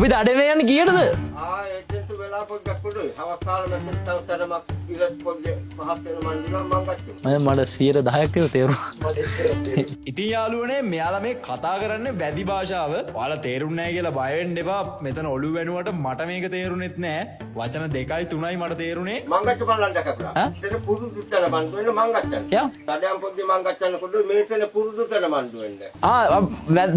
අපි දඩේ යන්නේ කීයටද? ඒකෙන්ට වෙලා පොඩ්ඩක් පොඩ්ඩයි. හවස් කාලේ මැස්සට තරමක් ඉරත් පොඩ්ඩක් පහක් වෙන මන්දිනවා මං ගත්තා. මට 10% ක තේරුණා. ඉතින් යාළුවනේ මෙයාලා මේ කතා කරන්නේ වැදි භාෂාව. ඔයාලා තේරුන්නේ නැහැ කියලා බය වෙන්න එපා. මෙතන ඔළුව වෙනුවට මට මේක තේරුණෙත් නැහැ. වචන 2යි 3යි මට තේරුණේ. මං ගත්ත බලන්න කපලා. එතන පුරුදු තැන මන්දු වෙන්න මං ගත්තා. යා. සඩයන් පොඩ්ඩේ මං ගත්තනකොට මේකෙන පුරුදු තැන මන්දු වෙන්න.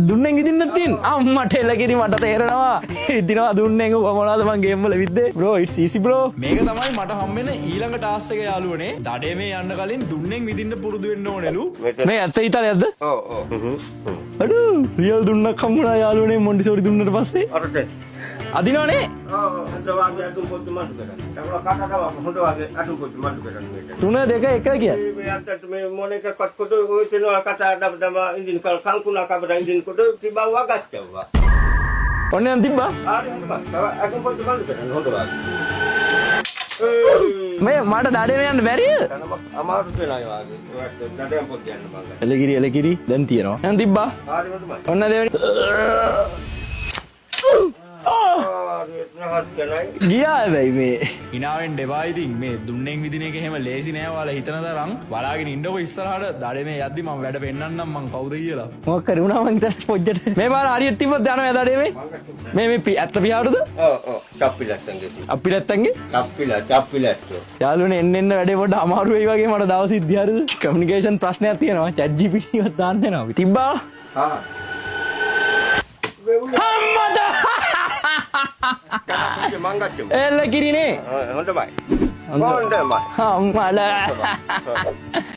දුන්නෙන් ඉදින්නත් තියෙන. මට එලකිරි මට තේරෙනවා. ඉදිනවා දුන්නෙන් මොනවද මං ගේම් වල විද්දේ. bro it's easy bro. මේක තමයි මට හම්බෙන ඊළඟ ටාස්ක් එක යාළුවනේ. දඩේ මේ යන්න කලින් දුන්නෙන් විදින්න පුරුදු වෙන්න ඕනෙලු. මේ ඇත්ත ඉතාලියක්ද? ඔව් ඔව්. අඩු රියල් දුන්නක් හම්බුණා යාළුවනේ මොන්ටිසෝරි දුන්නට පස්සේ. අරට. අදිනවනේ. හොඳ වාගේ අතුම් පොඩ්ඩ මන්දු කරන්න. ඒක කාටද හොඳ වාගේ අතුම් පොඩ්ඩ මන්දු කරන්න මේක. 3 2 1 කියන්නේ. මේ අතට මේ මොන එකක්වත් කොට ඔය තේනවා කතා දම ඉන්දින් කංකුණා කබර ඉන්දින් කොට තිබව ගත්තා. ඔන්න යන් තිබ්බා. හරි හොඳ බා. අතුම් පොඩ්ඩ මන්දු කරන්න හොඳ වාගේ. මේ මට දඩේ යන්න බැරිද? අමාරු දෙනයි වාගේ. ඒකට දඩයන් පොඩ්ඩ යන්න මං. එලකිරි දැන් තියෙනවා. යන් තිබ්බා. හරි හොඳයි. ඔන්න දෙවෙනි. ගියා හැබැයි මේ. හිනාවෙන් දෙපා ඉතින් මේ දුන්නෙන් විදින එක එහෙම ලේසි නෑ ඔයාලා හිතන තරම්. බලාගෙන ඉන්නකො ඉස්සරහට දඩේ මේ යද්දි මම වැඩ පෙන්නන්නම් මං කවුද කියලා. මොකක් කර වුණා මං හිතන්නේ පොජ්ජට. මේ පාර හරියට තිබ්බත් යනවා දඩේ මේ. මේ ඇත්ත පියාවටද? ඔව් ඔව්. චප්පිලත්තන්ගේ. අපි නැත්තන්ගේ? චප්පිලත්තු. යාළුවනේ එන්න වැඩේ පොඩ්ඩ අමාරු වෙයි වගේ මට දවස් ඉදිරියද කමියුනිකේෂන් ප්‍රශ්නයක් තියෙනවා. chat gpt එකත් දාන්න වෙනවා. අපි තිබ්බා. හා. අම්මද මං ගත්තේ. එලකිරිනේ. හොඳයි. අම්මලා